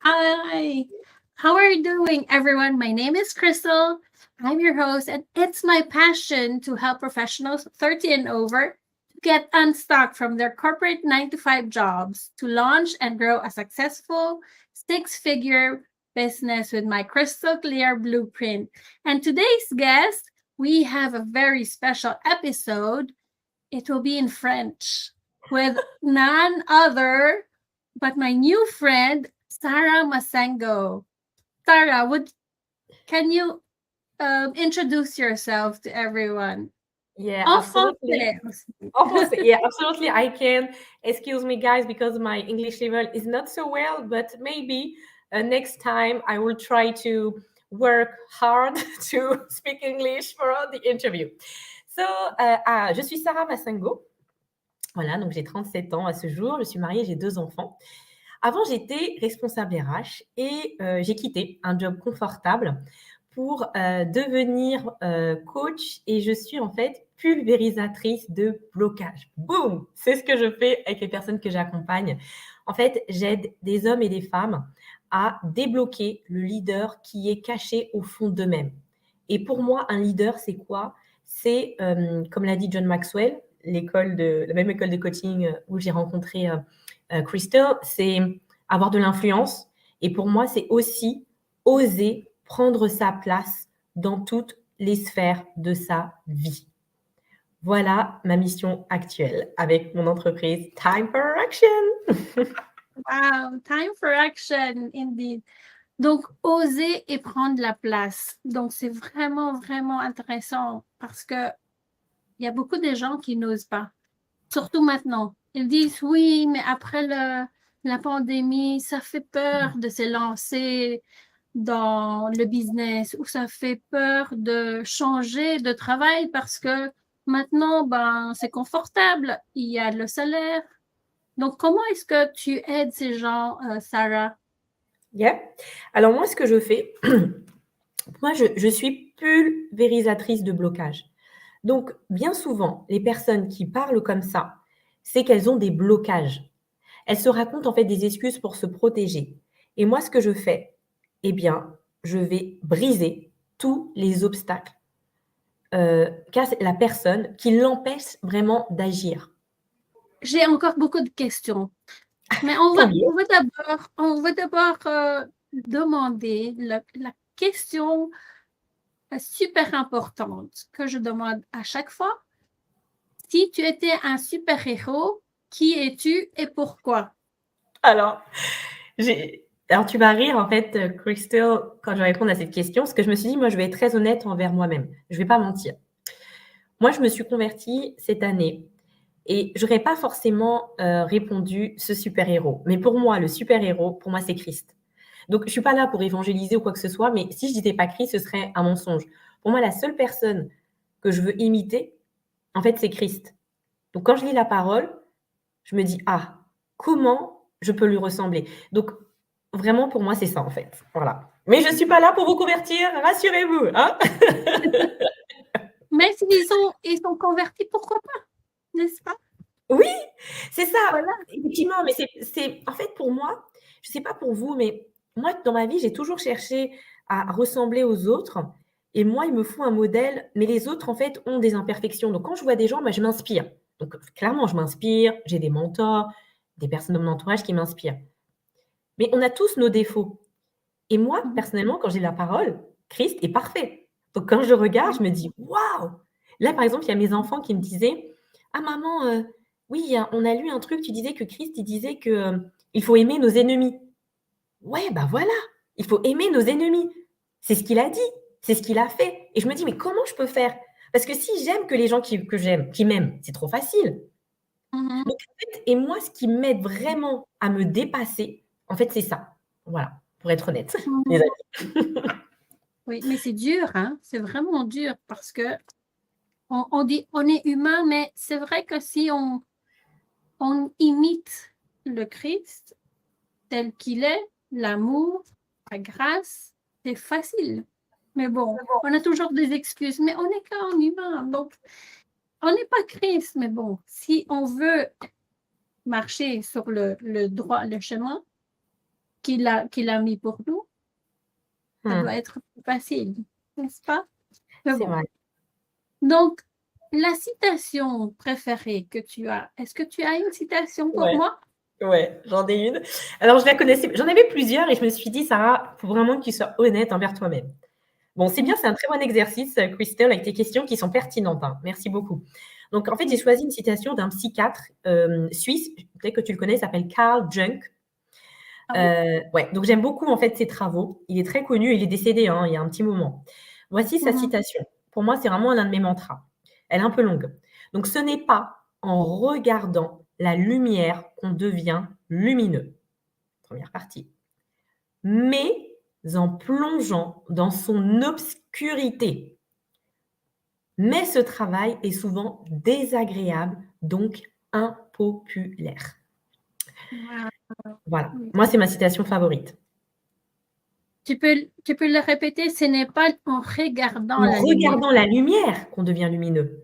Hi, how are you doing, everyone? My name is Crystal. I'm your host, and it's my passion to help professionals 30 and over to get unstuck from their corporate 9 to 5 jobs to launch and grow a successful 6 figure business with my crystal clear blueprint. And today's guest, we have a very special episode. It will be in French with none other but my new friend, Sarah Masengo. Sarah, can you introduce yourself to everyone? Yeah, En absolutely. français aussi. Of course, yeah, absolutely. I can. Excuse me, guys, because my English level is not so well, but maybe next time I will try to work hard to speak English for the interview. So, je suis Sarah Massengo. Voilà, donc j'ai 37 ans à ce jour. Je suis mariée, j'ai 2 enfants. Avant, j'étais responsable RH et j'ai quitté un job confortable pour devenir coach et je suis en fait pulvérisatrice de blocage. Boum! C'est ce que je fais avec les personnes que j'accompagne. En fait, j'aide des hommes et des femmes à débloquer le leader qui est caché au fond d'eux-mêmes. Et pour moi, un leader, c'est quoi? C'est, comme l'a dit John Maxwell, la même école de coaching où j'ai rencontré Crystal, c'est avoir de l'influence. Et pour moi, c'est aussi oser prendre sa place dans toutes les sphères de sa vie. Voilà ma mission actuelle avec mon entreprise Time for Action. Wow, time for action, indeed. Donc, oser et prendre la place. Donc, c'est vraiment, vraiment intéressant parce que il y a beaucoup de gens qui n'osent pas, surtout maintenant. Ils disent oui, mais après la pandémie, ça fait peur de se lancer dans le business ou ça fait peur de changer de travail parce que maintenant, ben, c'est confortable, il y a le salaire. Donc, comment est-ce que tu aides ces gens, Sarah? Yeah. Alors moi, ce que je fais, moi, je suis pulvérisatrice de blocage. Donc, bien souvent, les personnes qui parlent comme ça, c'est qu'elles ont des blocages. Elles se racontent en fait des excuses pour se protéger. Et moi, ce que je fais, eh bien, je vais briser tous les obstacles qu'a la personne qui l'empêche vraiment d'agir. J'ai encore beaucoup de questions, mais Tant mieux. on va d'abord demander la question super importante que je demande à chaque fois. Si tu étais un super-héros, qui es-tu et pourquoi? Alors, alors, tu vas rire, en fait, Crystal, quand je vais répondre à cette question, parce que je me suis dit, moi, je vais être très honnête envers moi-même. Je ne vais pas mentir. Moi, je me suis convertie cette année et je n'aurais pas forcément répondu ce super-héros. Mais pour moi, le super-héros, pour moi, c'est Christ. Donc, je ne suis pas là pour évangéliser ou quoi que ce soit, mais si je ne disais pas Christ, ce serait un mensonge. Pour moi, la seule personne que je veux imiter, en fait, c'est Christ. Donc, quand je lis la parole, je me dis, ah, comment je peux lui ressembler? Donc, vraiment, pour moi, c'est ça, en fait. Voilà. Mais je ne suis pas là pour vous convertir, rassurez-vous. Hein. Mais ils sont convertis, pourquoi pas? N'est-ce pas? Oui, c'est ça. Voilà. Effectivement, mais en fait, pour moi, je ne sais pas pour vous, mais moi, dans ma vie, j'ai toujours cherché à ressembler aux autres. Et moi, il me faut un modèle, mais les autres, en fait, ont des imperfections. Donc, quand je vois des gens, moi, je m'inspire. Donc, clairement, je m'inspire. J'ai des mentors, des personnes de mon entourage qui m'inspirent. Mais on a tous nos défauts. Et moi, Mhm. personnellement, quand j'ai la parole, Christ est parfait. Donc, quand je regarde, je me dis, waouh! Là, par exemple, il y a mes enfants qui me disaient, ah maman, oui, on a lu un truc, tu disais que Christ, il disait que il faut aimer nos ennemis. Ouais, bah voilà, il faut aimer nos ennemis. C'est ce qu'il a dit, c'est ce qu'il a fait. Et je me dis, mais comment je peux faire? Parce que si j'aime que les gens que j'aime, qui m'aiment, c'est trop facile. Mhm. Donc, en fait, et moi, ce qui m'aide vraiment à me dépasser, en fait, c'est ça. Voilà, pour être honnête, les Mhm. amis. Oui, mais c'est dur, hein? C'est vraiment dur parce que on dit on est humain, mais c'est vrai que si on imite le Christ tel qu'il est, l'amour, la grâce, c'est facile. Mais bon, on a toujours des excuses, mais on n'est qu'un humain, donc on n'est pas Christ. Mais bon, si on veut marcher sur le droit, le chemin, qu'il a mis pour nous, ça doit être plus facile, n'est-ce pas? Mais C'est bon. vrai. Donc, la citation préférée que tu as, est-ce que tu as une citation pour Ouais. moi? Ouais, j'en ai une. Alors, je la connaissais, j'en avais plusieurs et je me suis dit, Sarah, il faut vraiment que tu sois honnête envers toi-même. Bon, c'est bien, c'est un très bon exercice, Christelle, avec tes questions qui sont pertinentes, hein. Merci beaucoup. Donc, en fait, j'ai choisi une citation d'un psychiatre suisse, peut-être que tu le connais, il s'appelle Carl Jung. Ouais, donc j'aime beaucoup en fait ses travaux. Il est très connu, il est décédé il y a un petit moment. Voici sa citation. Pour moi, c'est vraiment l'un de mes mantras. Elle est un peu longue. Donc, ce n'est pas en regardant la lumière qu'on devient lumineux. Première partie. Mais en plongeant dans son obscurité. Mais ce travail est souvent désagréable, donc impopulaire. Wow. Voilà. Moi, c'est ma citation favorite. Tu peux le répéter, ce n'est pas en regardant En la lumière. regardant la lumière qu'on devient lumineux,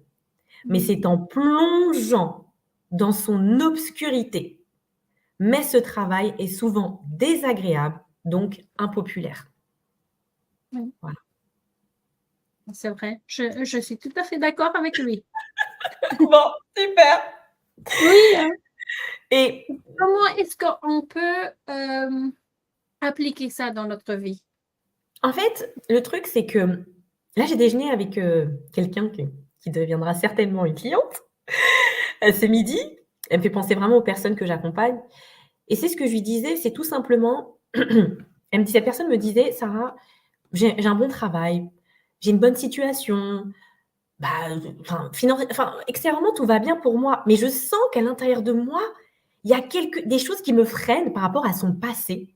mais c'est en plongeant dans son obscurité. Mais ce travail est souvent désagréable, donc impopulaire. Oui. Voilà. C'est vrai, je suis tout à fait d'accord avec lui. Bon, super. Oui, hein. Et Comment est-ce qu'on peut appliquer ça dans notre vie? en fait, le truc, c'est que là, j'ai déjeuné avec quelqu'un qui deviendra certainement une cliente ce midi. Elle me fait penser vraiment aux personnes que j'accompagne. Et c'est ce que je lui disais, c'est tout simplement, cette personne me disait, Sarah, j'ai un bon travail, j'ai une bonne situation, bah, extérieurement, tout va bien pour moi. Mais je sens qu'à l'intérieur de moi, il y a des choses qui me freinent par rapport à son passé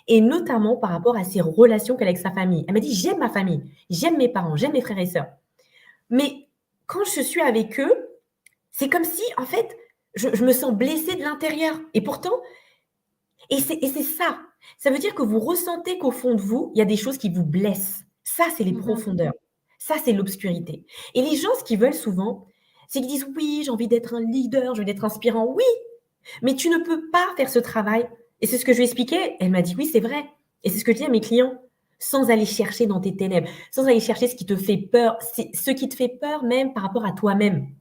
et notamment par rapport à ses relations qu'elle a avec sa famille. Elle m'a dit, j'aime ma famille, j'aime mes parents, j'aime mes frères et sœurs. Mais quand je suis avec eux, c'est comme si, en fait, je me sens blessée de l'intérieur. Et pourtant, et c'est ça. Ça veut dire que vous ressentez qu'au fond de vous, il y a des choses qui vous blessent. Ça, c'est les profondeurs. Ça, c'est l'obscurité. Et les gens, ce qu'ils veulent souvent, c'est qu'ils disent, oui, j'ai envie d'être un leader, j'ai envie d'être inspirant. Oui, mais tu ne peux pas faire ce travail. Et c'est ce que je lui ai expliqué. Elle m'a dit, oui, c'est vrai. Et c'est ce que je dis à mes clients. Sans aller chercher dans tes ténèbres, sans aller chercher ce qui te fait peur, ce qui te fait peur même par rapport à toi-même.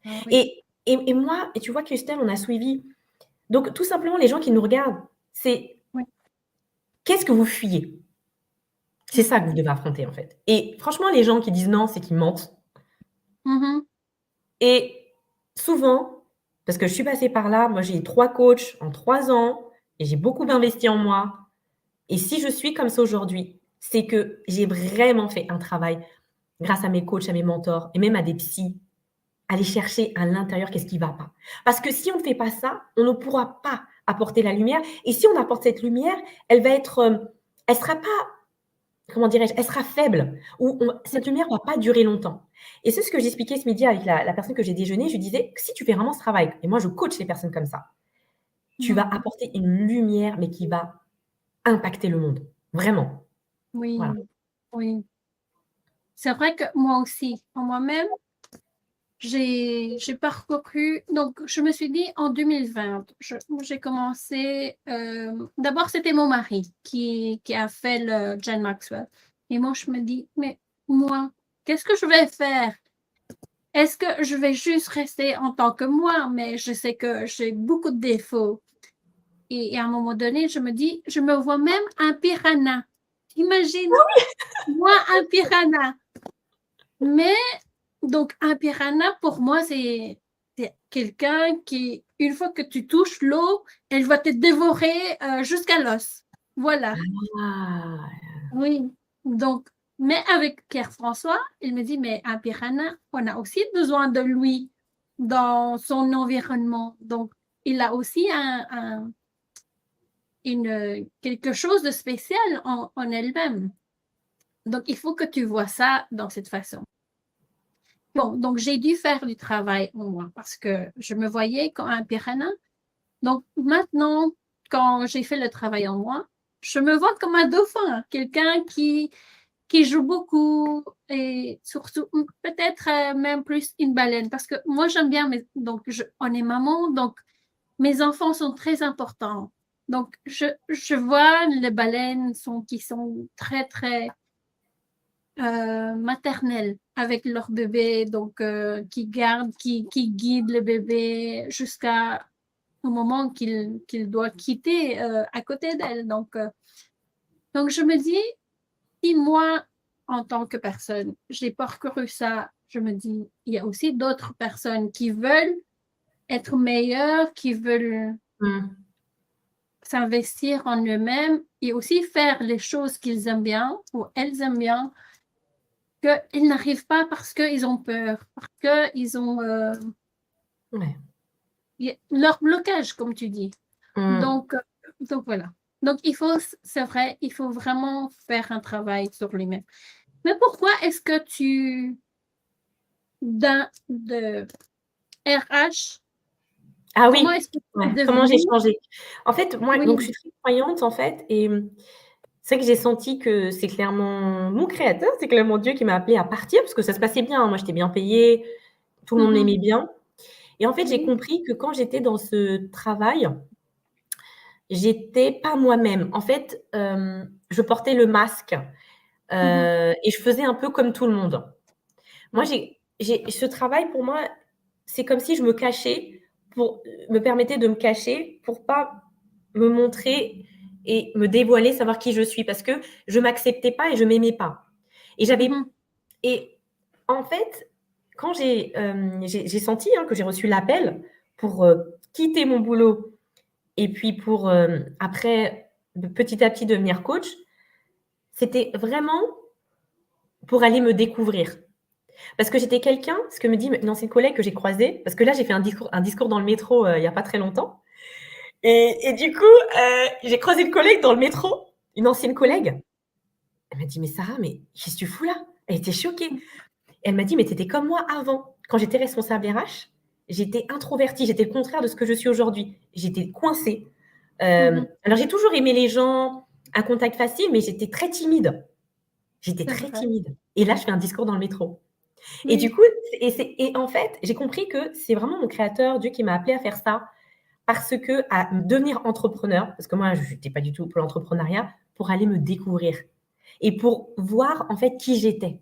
Ah, oui. Et moi, et tu vois, Christelle, on a suivi. Donc, tout simplement, les gens qui nous regardent, c'est Oui. qu'est-ce que vous fuyez? C'est ça que vous devez affronter, en fait. Et franchement, les gens qui disent non, c'est qu'ils mentent. Et souvent, parce que je suis passée par là, moi, j'ai 3 coachs en 3 ans et j'ai beaucoup investi en moi. Et si je suis comme ça aujourd'hui, c'est que j'ai vraiment fait un travail grâce à mes coachs, à mes mentors et même à des psys, aller chercher à l'intérieur qu'est-ce qui ne va pas. Parce que si on ne fait pas ça, on ne pourra pas apporter la lumière. Et si on apporte cette lumière, elle va être, elle sera pas, comment dirais-je, elle sera faible. Ou cette lumière va pas durer longtemps. Et c'est ce que j'expliquais ce midi avec la personne que j'ai déjeuné. Je lui disais, si tu fais vraiment ce travail, et moi je coach les personnes comme ça, tu vas apporter une lumière, mais qui va impacter le monde. Vraiment. Oui, Voilà. oui. C'est vrai que moi aussi, en moi-même, j'ai parcouru, donc je me suis dit en 2020, j'ai commencé, d'abord c'était mon mari qui a fait le John Maxwell. Et moi je me dis, mais moi, qu'est-ce que je vais faire? Est-ce que je vais juste rester en tant que moi? Mais je sais que j'ai beaucoup de défauts. Et à un moment donné, je me dis, je me vois même un piranha. Imagine, moi un piranha. Mais donc un piranha, pour moi, c'est quelqu'un qui, une fois que tu touches l'eau, elle va te dévorer jusqu'à l'os. Voilà. Ah, Oui. Donc, mais avec Pierre-François, il me dit, mais un piranha, on a aussi besoin de lui dans son environnement. Donc, il a aussi quelque chose de spécial en elle-même. Donc, il faut que tu vois ça dans cette façon. Bon, donc j'ai dû faire du travail en moi parce que je me voyais comme un piranha. Donc maintenant, quand j'ai fait le travail en moi, je me vois comme un dauphin, quelqu'un qui joue beaucoup et surtout peut-être même plus une baleine parce que moi j'aime bien, donc on est maman, donc mes enfants sont très importants Donc, je vois les baleines qui sont très, très maternelles avec leur bébé, donc qui guident le bébé jusqu'à au moment qu'il doit quitter à côté d'elle. Donc, je me dis, si moi, en tant que personne, j'ai parcouru ça, je me dis, il y a aussi d'autres personnes qui veulent être meilleures, qui veulent Mm. s'investir en eux-mêmes et aussi faire les choses qu'ils aiment bien ou elles aiment bien, qu'ils n'arrivent pas parce qu'ils ont peur, parce qu'ils ont Ouais. leur blocage, comme tu dis. Mm. Donc, euh, donc voilà. Donc, c'est vrai, il faut vraiment faire un travail sur lui-même. Mais pourquoi est-ce que de RH, Ah comment oui, est-ce que tu es ouais, comment j'ai devenue? changé? En fait, moi, donc je Oui. suis très croyante, en fait, et c'est que j'ai senti que c'est clairement mon créateur, c'est clairement Dieu qui m'a appelée à partir parce que ça se passait bien, hein. Moi, j'étais bien payée, tout le monde Mhm. m'aimait bien et en fait, j'ai Oui. compris que quand j'étais dans ce travail, j'étais pas moi-même. En fait, je portais le masque, Mhm. et je faisais un peu comme tout le monde. Moi, Oui. j'ai ce travail pour moi, c'est comme si je me cachais pour me permettais de me cacher pour pas me montrer et me dévoiler, savoir qui je suis parce que je m'acceptais pas et je m'aimais pas. Et Mhm. et en fait, quand j'ai senti, hein, que j'ai reçu l'appel pour, quitter mon boulot et puis pour, après, petit à petit devenir coach, c'était vraiment pour aller me découvrir. Parce que j'étais quelqu'un, ce que me dit une ancienne collègue que j'ai croisée, parce que là, j'ai fait un discours dans le métro il n'y a pas très longtemps. Et du coup, j'ai croisé une collègue dans le métro, une ancienne Oui. collègue. Elle m'a dit, mais Sarah, mais qu'est-ce que tu fous là? Elle était choquée. Elle m'a dit, mais tu étais comme moi avant. Quand j'étais responsable RH, j'étais introvertie, j'étais le contraire de ce que je suis aujourd'hui. J'étais coincée. Mhm. Alors, j'ai toujours aimé les gens, un contact facile, mais j'étais très timide. J'étais C'est très vrai. timide. Et là, je fais un discours dans le métro. Et du Oui. coup, et en fait, j'ai compris que c'est vraiment mon créateur, Dieu, qui m'a appelé à faire ça, parce que à devenir entrepreneur, parce que moi, je n'étais pas du tout pour l'entrepreneuriat, pour aller me découvrir et pour voir en fait qui j'étais.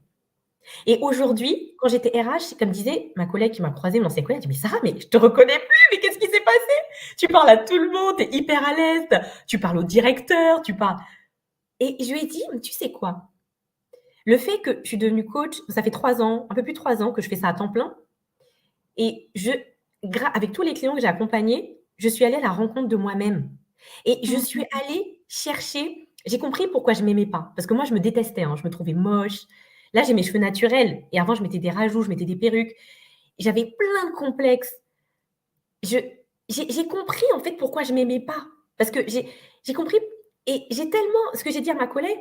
Et aujourd'hui, quand j'étais RH, comme disait ma collègue qui m'a croisée, mon ancienne collègue, elle dit, mais Sarah, mais je te reconnais plus, mais qu'est-ce qui s'est passé? Tu parles à tout le monde, tu es hyper à l'aise, tu parles au directeur, tu parles. Et je lui ai dit, tu sais quoi? Le fait que je suis devenue coach, ça fait 3 ans, un peu plus de 3 ans que je fais ça à temps plein. Et avec tous les clients que j'ai accompagnés, je suis allée à la rencontre de moi-même. Et je suis Mhm. allée chercher, j'ai compris pourquoi je m'aimais pas. Parce que moi, je me détestais, hein, je me trouvais moche. Là, j'ai mes cheveux naturels. Et avant, je mettais des rajouts, je mettais des perruques. J'avais plein de complexes. Je, j'ai compris, en fait, pourquoi je m'aimais pas. Parce que j'ai compris. Et j'ai tellement, ce que j'ai dit à ma collègue,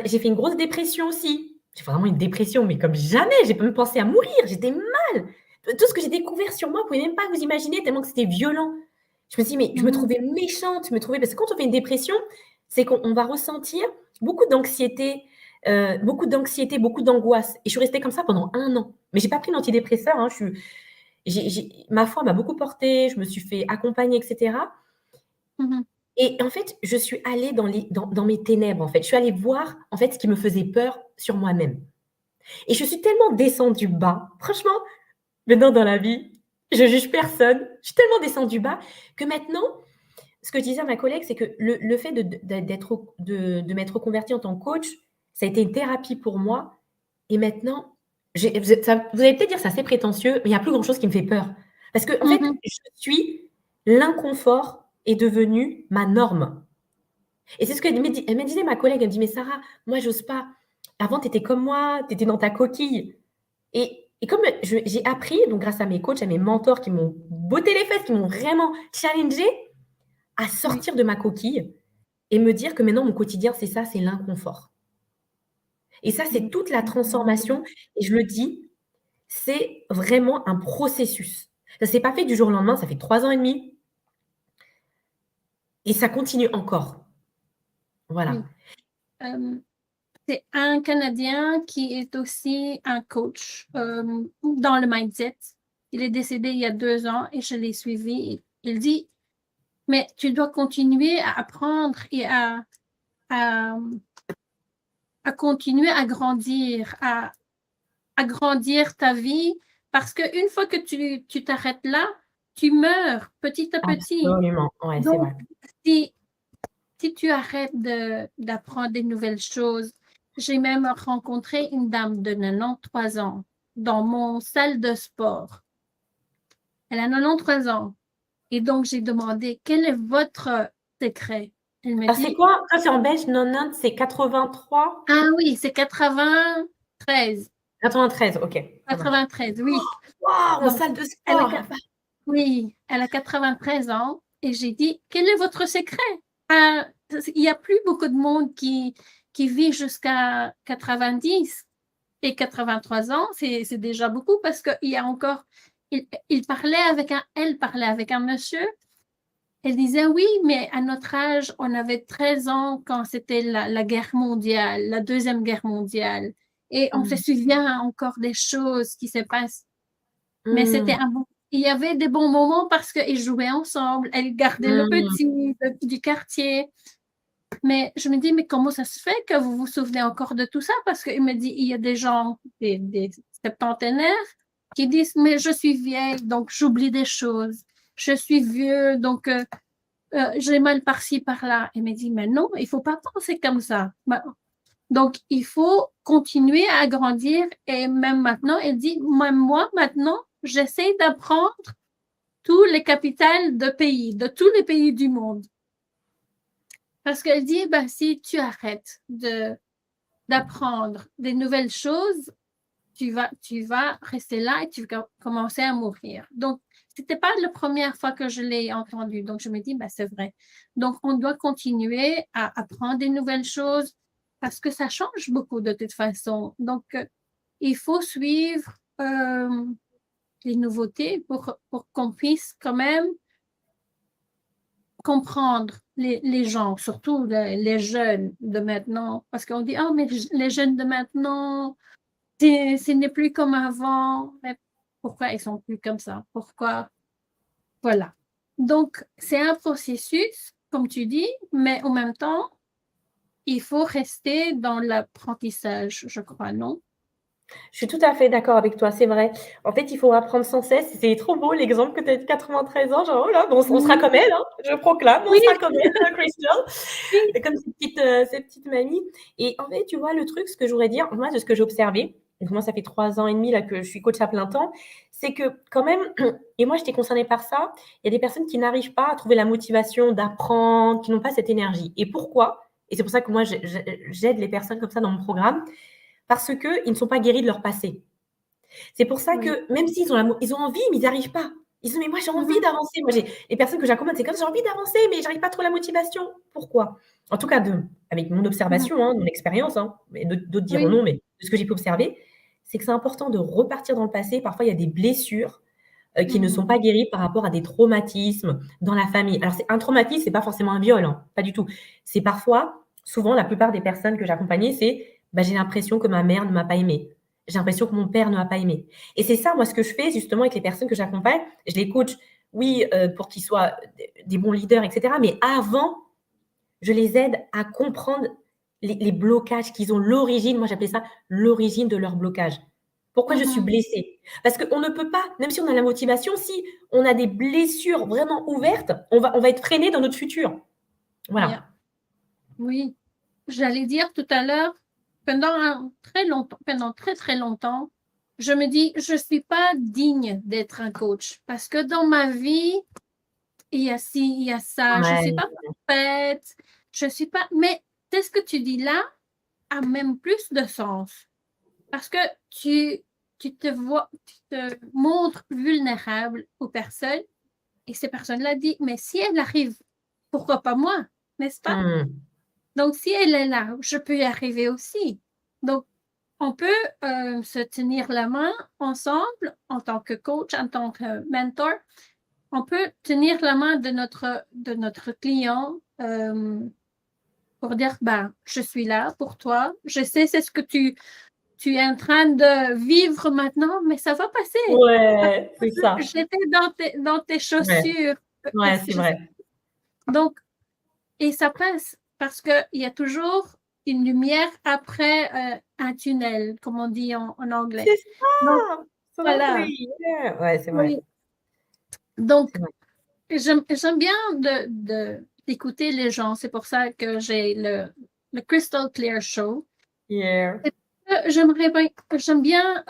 j'ai fait une grosse dépression aussi. J'ai fait vraiment une dépression, mais comme jamais. J'ai même pensé à mourir. J'étais mal. Tout ce que j'ai découvert sur moi, vous pouvez même pas vous imaginer tellement que c'était violent. Je me suis dit, mais je me Mhm. trouvais méchante, je me trouvais, parce que quand on fait une dépression, c'est qu'on va ressentir beaucoup d'anxiété, beaucoup d'angoisse. Et je suis restée comme ça pendant 1 an. Mais j'ai pas pris d'antidépresseur, hein, ma foi m'a beaucoup portée, je me suis fait accompagner, etc. Mhm. Et en fait, je suis allée dans mes ténèbres, en fait. Je suis allée voir, en fait, ce qui me faisait peur sur moi-même. Et je suis tellement descendue bas. Franchement, maintenant dans la vie, je juge personne. Je suis tellement descendue bas que maintenant, ce que je disais à ma collègue, c'est que le fait de m'être reconvertie en tant que coach, ça a été une thérapie pour moi. Et maintenant, vous allez peut-être dire ça c'est prétentieux, mais il n'y a plus grand-chose qui me fait peur. Parce que, en fait, Mhm. l'inconfort est devenu ma norme. Et c'est ce elle me disait, ma collègue, elle me dit, mais Sarah, moi, j'ose pas. Avant, tu étais comme moi, tu étais dans ta coquille. Et comme j'ai appris, donc grâce à mes coachs, à mes mentors qui m'ont botté les fesses, qui m'ont vraiment challengé à Oui. sortir de ma coquille et me dire que maintenant, mon quotidien, c'est ça, c'est l'inconfort. Et ça, c'est Oui. toute la transformation. Et je le dis, c'est vraiment un processus. Ça s'est pas fait du jour au lendemain, ça fait 3 ans et demi et ça continue encore. Voilà. Oui. Euh, c'est un Canadien qui est aussi un coach dans le mindset. Il est décédé il y a 2 ans et je l'ai suivi. Il dit, mais tu dois continuer à apprendre et à, à continuer à grandir, à grandir ta vie, parce qu'une fois que tu t'arrêtes là, tu meurs petit à petit. Absolument, ouais, c'est Donc, vrai. si tu arrêtes d'apprendre des nouvelles choses, j'ai même rencontré une dame de 93 ans dans mon salle de sport. Elle a 93 ans. Et donc, j'ai demandé, quel est votre secret? Elle me Alors, c'est dit, quoi? Toi, c'est en belge, 90, c'est 83? ah oui, c'est 93. 93, ok, ça marche. 93, oui. Waouh, Donc, salle de elle a, sport! oui, elle a 93 ans. Et j'ai dit, quel est votre secret? Ah, il n'y a plus beaucoup de monde qui vit jusqu'à 90 et 83 ans. C'est déjà beaucoup parce qu'il y a encore, elle parlait avec un monsieur. Elle disait, oui, mais à notre âge, on avait 13 ans quand c'était la guerre mondiale, la Deuxième Guerre mondiale. Et on se souvient encore des choses qui se passent. Mais c'était il y avait des bons moments parce qu'ils jouaient ensemble. Elle gardait le petit du quartier. Mais je me dis, mais comment ça se fait que vous vous souvenez encore de tout ça? Parce qu'il me dit, il y a des gens, des septentenaires, qui disent, mais je suis vieille, donc j'oublie des choses. Je suis vieux, donc j'ai mal par-ci, par-là. Il me dit, mais non, il faut pas penser comme ça. Donc, il faut continuer à grandir. Et même maintenant, elle dit, même moi, maintenant, j'essaie d'apprendre tous les capitales de pays, de tous les pays du monde. Parce qu'elle dit, ben, si tu arrêtes d'apprendre des nouvelles choses, tu vas rester là et tu vas commencer à mourir. Donc, c'était pas la première fois que je l'ai entendu. Donc, je me dis, ben, c'est vrai. Donc, on doit continuer à apprendre des nouvelles choses parce que ça change beaucoup de toute façon. Donc, il faut suivre les nouveautés pour qu'on puisse quand même comprendre les gens, surtout les jeunes de maintenant. Parce qu'on dit, oh, mais les jeunes de maintenant, ce n'est plus comme avant. Mais pourquoi ils sont plus comme ça? Pourquoi? Voilà. Donc, c'est un processus, comme tu dis, mais en même temps, il faut rester dans l'apprentissage, je crois, non? Je suis tout à fait d'accord avec toi, c'est vrai. En fait, il faut apprendre sans cesse. C'est trop beau l'exemple que tu as dit, 93 ans. Genre, oh là, bon, on sera comme elle, hein, je proclame, on Oui, sera comme elle, Crystal. oui. Comme cette petite mamie. Et en fait, tu vois, le truc, ce que je voudrais dire, moi, de ce que j'ai observé, donc moi, ça fait 3 ans et demi là, que je suis coach à plein temps, c'est que quand même, et moi, j'étais concernée par ça, il y a des personnes qui n'arrivent pas à trouver la motivation d'apprendre, qui n'ont pas cette énergie. Et pourquoi? Et c'est pour ça que moi, j'aide les personnes comme ça dans mon programme, parce qu'ils ne sont pas guéris de leur passé. C'est pour ça Oui. que même s'ils ont, ils ont envie, mais ils n'y arrivent pas. Ils disent, mais moi, j'ai envie Mhm. d'avancer. Moi, les personnes que j'accompagne, c'est comme j'ai envie d'avancer, mais j'arrive pas à trouver la motivation. Pourquoi? En tout cas, avec mon Mhm. observation, hein, mon expérience, hein, mais d'autres diront Oui. non, mais de ce que j'ai pu observer, c'est que c'est important de repartir dans le passé. Parfois, il y a des blessures qui ne sont Mhm. pas guéries par rapport à des traumatismes dans la famille. Alors, un traumatisme, c'est pas forcément un viol, hein, pas du tout. C'est parfois, souvent, la plupart des personnes que j'accompagnais, c'est bah, j'ai l'impression que ma mère ne m'a pas aimée. J'ai l'impression que mon père ne m'a pas aimée. Et c'est ça, moi, ce que je fais justement avec les personnes que j'accompagne. Je les coach, oui, pour qu'ils soient des bons leaders, etc. Mais avant, je les aide à comprendre les blocages qu'ils ont, l'origine, moi j'appelais ça l'origine de leur blocage. Pourquoi je suis Mhm. blessée? Parce qu'on ne peut pas, même si on a la motivation, si on a des blessures vraiment ouvertes, on va être freiné dans notre futur. Yeah. Voilà. Oui. J'allais dire tout à l'heure, pendant très très longtemps, je me dis, je suis pas digne d'être un coach parce que dans ma vie, il y a ci, il y a ça, je suis Ouais. pas parfaite, je suis pas, mais c'est ce que tu dis là a même plus de sens parce que tu te vois, tu te montres vulnérable aux personnes et ces personnes-là disent, mais si elle arrive, pourquoi pas moi, n'est-ce pas? Hmm. Donc, si elle est là, je peux y arriver aussi. Donc, on peut se tenir la main ensemble en tant que coach, en tant que mentor. On peut tenir la main de notre client pour dire, ben, je suis là pour toi. Je sais, c'est ce que tu es en train de vivre maintenant, mais ça va passer. Ouais, c'est ça. J'étais dans tes Ouais, chaussures. ouais, c'est vrai. Donc, et ça passe parce qu'il y a toujours une lumière après un tunnel, comme on dit en anglais. C'est Donc, ça! voilà. Absolutely, yeah. Ouais, c'est vrai, Oui. Donc, c'est vrai. j'aime bien d'écouter les gens. C'est pour ça que j'ai le Crystal Clear Show. Yeah. J'aime bien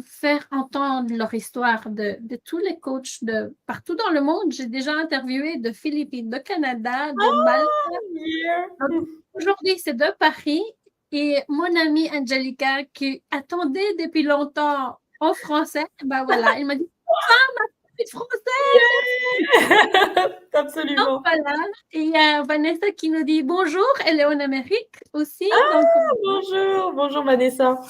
faire entendre leur histoire de tous les coachs de partout dans le monde. J'ai déjà interviewé de Philippines, de Canada, de Malte. Yeah. Aujourd'hui, c'est de Paris. Et mon amie Angelica, qui attendait depuis longtemps en français, ben voilà, elle m'a dit, ah, ma petite française, Yeah! donc Absolument. voilà. Et il y a Vanessa qui nous dit bonjour, elle est en Amérique aussi. Donc, Bonjour, bonjour Vanessa.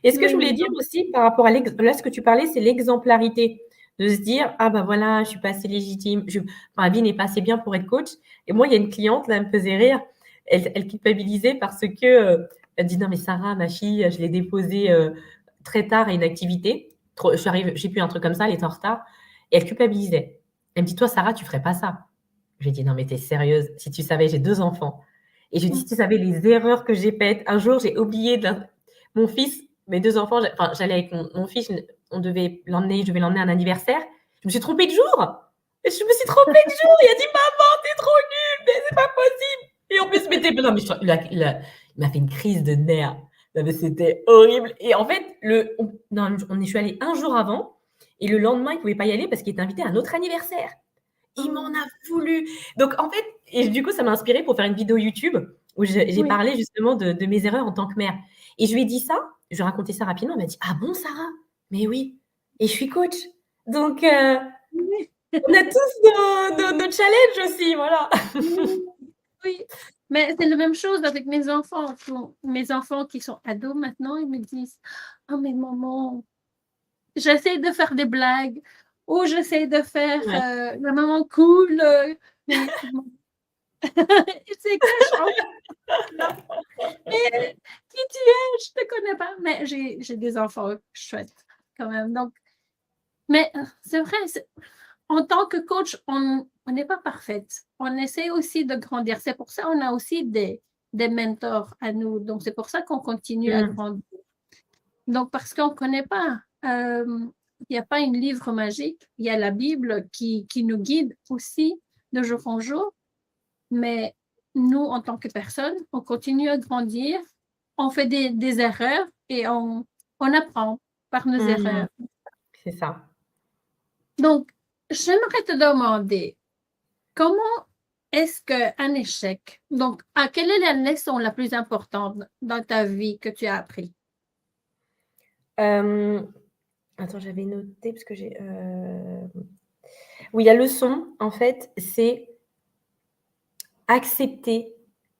Et ce que je voulais oui, dire aussi par rapport à là, ce que tu parlais, c'est l'exemplarité. De se dire, ah ben voilà, je suis pas assez légitime, ma vie n'est pas assez bien pour être coach. Et moi, il y a une cliente, là, elle me faisait rire. Elle culpabilisait parce que elle dit, non mais Sarah, ma fille, je l'ai déposée très tard à une activité. J'ai pu un truc comme ça, elle était en retard. Et elle culpabilisait. Elle me dit, toi Sarah, tu ferais pas ça. Je lui ai dit, non mais t'es sérieuse, si tu savais, j'ai 2 enfants. Et je lui ai dit, si tu savais les erreurs que j'ai faites. Un jour, j'ai oublié mon fils, mes 2 enfants, enfin, j'allais avec mon fils, je devais l'emmener à un anniversaire. Je me suis trompée de jour. Et je me suis trompée de jour. Il a dit, maman, t'es trop nulle, mais c'est pas possible. Et en plus, non, mais il m'a fait une crise de nerfs. Non, mais c'était horrible. Et en fait, je suis allée un jour avant, et le lendemain, il pouvait pas y aller parce qu'il était invité à un autre anniversaire. Il m'en a voulu. Donc, en fait, et du coup, ça m'a inspirée pour faire une vidéo YouTube où j'ai oui. parlé justement de mes erreurs en tant que mère. Et je lui ai dit ça, je lui ai raconté ça rapidement. Elle m'a dit, ah bon, Sarah? Mais oui. Et je suis coach. Donc, Oui. on a tous nos challenges aussi, voilà. Oui, mais c'est la même chose avec mes enfants. Mes enfants qui sont ados maintenant, ils me disent, oh mais maman, j'essaie de faire des blagues ou j'essaie de faire Ouais. la maman cool, mais c'est que mais qui tu es, je te connais pas, mais j'ai des enfants chouettes quand même. Donc, mais c'est vrai, en tant que coach, on n'est pas parfaite. On essaie aussi de grandir. C'est pour ça qu'on a aussi des mentors à nous. Donc, c'est pour ça qu'on continue à Mm. grandir. Donc, parce qu'on ne connaît pas. Il n'y a pas un livre magique. Il y a la Bible qui nous guide aussi de jour en jour. Mais nous, en tant que personne, on continue à grandir. On fait des erreurs et on apprend par nos Mm. erreurs. C'est ça. Donc, j'aimerais te demander, comment est-ce qu'un échec, donc, quelle est la leçon la plus importante dans ta vie que tu as appris? Attends, j'avais noté parce que oui, la leçon, en fait, c'est accepter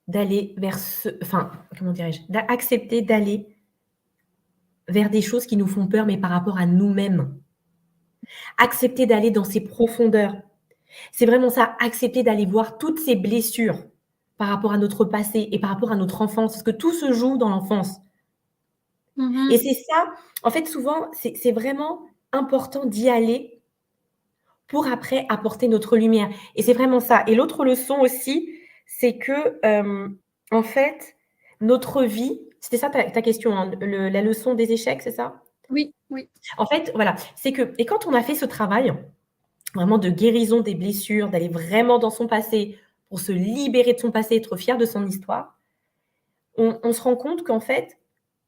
d'aller vers enfin, comment dirais-je? Accepter d'aller vers des choses qui nous font peur, mais par rapport à nous-mêmes. Accepter d'aller dans ces profondeurs. C'est vraiment ça, accepter d'aller voir toutes ces blessures par rapport à notre passé et par rapport à notre enfance, parce que tout se joue dans l'enfance. Et Mhm, c'est ça, en fait, souvent, c'est vraiment important d'y aller pour après apporter notre lumière. Et c'est vraiment ça. Et l'autre leçon aussi, c'est que, en fait, notre vie, c'était ça ta question, hein, la leçon des échecs, c'est ça? oui, oui. En fait, voilà, c'est que, et quand on a fait ce travail, vraiment de guérison des blessures, d'aller vraiment dans son passé pour se libérer de son passé, être fier de son histoire, on se rend compte qu'en fait,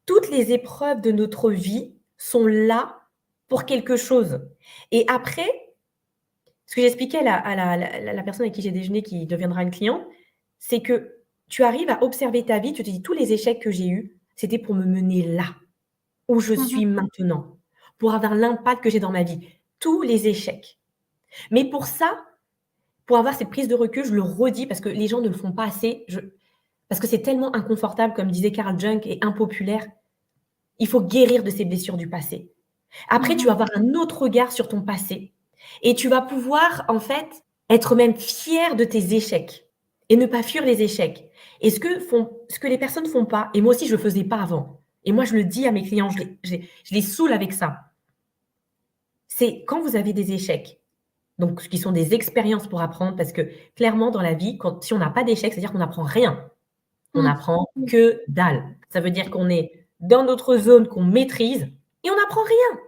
toutes les épreuves de notre vie sont là pour quelque chose. Et après, ce que j'expliquais à la personne avec qui j'ai déjeuné, qui deviendra une cliente, c'est que tu arrives à observer ta vie, tu te dis: «Tous les échecs que j'ai eus, c'était pour me mener là, où je Mhm, suis maintenant, pour avoir l'impact que j'ai dans ma vie». Tous les échecs. Mais pour ça, pour avoir cette prise de recul, je le redis parce que les gens ne le font pas assez, parce que c'est tellement inconfortable, comme disait Carl Jung, et impopulaire. Il faut guérir de ces blessures du passé. Après, tu vas mhm, avoir un autre regard sur ton passé et tu vas pouvoir, en fait, être même fier de tes échecs et ne pas fuir les échecs. Et ce que les personnes font pas, et moi aussi je le faisais pas avant, et moi je le dis à mes clients, je les saoule avec ça, c'est quand vous avez des échecs, Donc, qui sont des expériences pour apprendre, parce que clairement, dans la vie, si on n'a pas d'échec, c'est-à-dire qu'on n'apprend rien. On n'apprend Oui. que dalle. Ça veut dire qu'on est dans notre zone qu'on maîtrise et on n'apprend rien.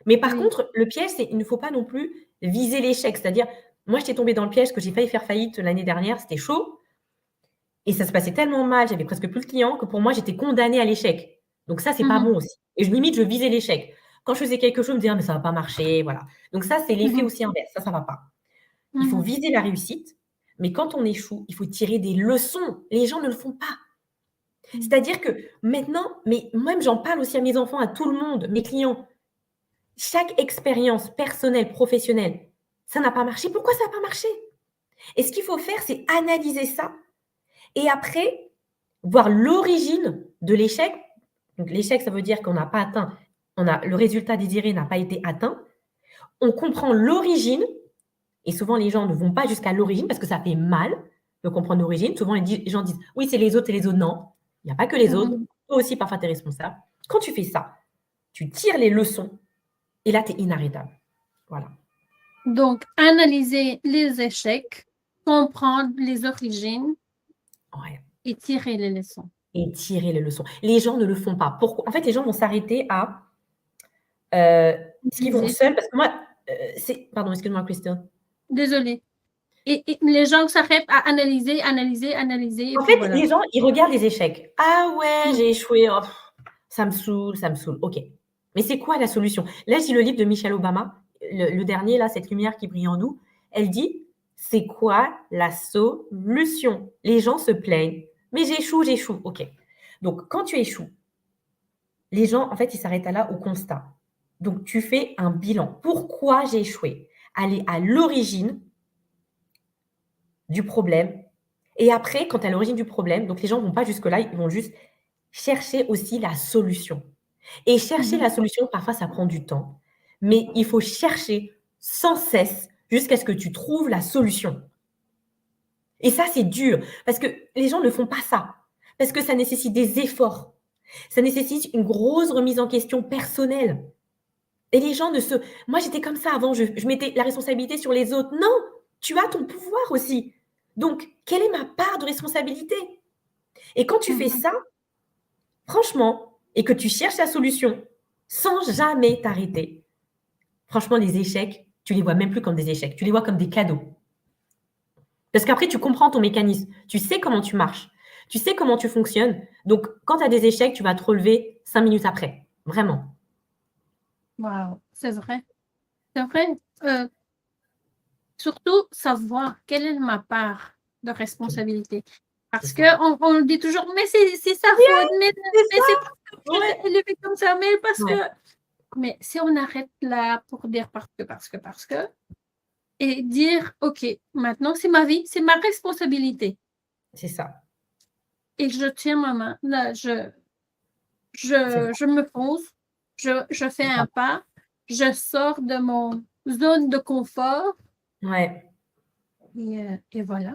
Mais par Oui. contre, le piège, c'est qu'il ne faut pas non plus viser l'échec. C'est-à-dire, moi, j'étais tombée dans le piège que j'ai failli faire faillite l'année dernière, c'était chaud. Et ça se passait tellement mal, j'avais presque plus de clients, que pour moi, j'étais condamnée à l'échec. Donc ça, c'est pas bon aussi. Et limite, je visais l'échec. Quand je faisais quelque chose, je me disais: «Ah mais ça va pas marcher», voilà. Donc ça, c'est l'effet aussi inverse. Ça va pas. Il faut viser la réussite, mais quand on échoue, il faut tirer des leçons. Les gens ne le font pas. C'est-à-dire que maintenant, mais même j'en parle aussi à mes enfants, à tout le monde, mes clients. Chaque expérience personnelle, professionnelle, ça n'a pas marché. Pourquoi ça n'a pas marché? Et ce qu'il faut faire, c'est analyser ça et après, voir l'origine de l'échec. Donc l'échec, ça veut dire qu'on n'a pas atteint, le résultat désiré n'a pas été atteint. On comprend l'origine et souvent les gens ne vont pas jusqu'à l'origine parce que ça fait mal de comprendre l'origine. Souvent les gens disent: «Oui, c'est les autres et les autres». Non, il n'y a pas que les autres. Toi aussi, parfois, tu es responsable. Quand tu fais ça, tu tires les leçons et là, tu es inarrêtable. Voilà. Donc, analyser les échecs, comprendre les origines Ouais. et tirer les leçons. Et tirer les leçons. Les gens ne le font pas. Pourquoi? En fait, les gens vont s'arrêter à ce qu'ils vont seuls, parce que moi, pardon, excuse-moi, Christelle. Désolée. Et les gens s'arrêtent à analyser, analyser, analyser, et En puis fait, voilà. les gens, ils regardent les échecs. Ah ouais, j'ai échoué. Oh, ça me saoule, ça me saoule. OK. Mais c'est quoi la solution? Là, j'ai le livre de Michelle Obama, le dernier, là, Cette lumière qui brille en nous. Elle dit, c'est quoi la solution? Les gens se plaignent. Mais j'échoue, j'échoue. OK. Donc, quand tu échoues, les gens, en fait, ils s'arrêtent là au constat. Donc, tu fais un bilan. Pourquoi j'ai échoué? Aller à l'origine du problème. Et après, quand tu es à l'origine du problème, donc les gens ne vont pas jusque-là, ils vont juste chercher aussi la solution. Et chercher la solution, parfois, ça prend du temps. Mais il faut chercher sans cesse jusqu'à ce que tu trouves la solution. Et ça, c'est dur parce que les gens ne font pas ça. Parce que ça nécessite des efforts. Ça nécessite une grosse remise en question personnelle. Et les gens ne se... Moi, j'étais comme ça avant, je mettais la responsabilité sur les autres. Non, tu as ton pouvoir aussi. Donc, quelle est ma part de responsabilité? Et quand tu fais ça, franchement, et que tu cherches la solution sans jamais t'arrêter, franchement, les échecs, tu les vois même plus comme des échecs, tu les vois comme des cadeaux. Parce qu'après, tu comprends ton mécanisme, tu sais comment tu marches, tu sais comment tu fonctionnes. Donc, quand tu as des échecs, tu vas te relever 5 minutes après. Vraiment. Wow, c'est vrai. C'est vrai. Surtout savoir quelle est ma part de responsabilité. Parce qu'on dit toujours, mais c'est sa faute, mais c'est parce qu'elle est comme ça, mais parce que. Mais si on arrête là pour dire parce que, et dire, OK, maintenant c'est ma vie, c'est ma responsabilité. C'est ça. Et je tiens ma main, là, je me pose, je fais un pas, je sors de mon zone de confort, Ouais. et voilà.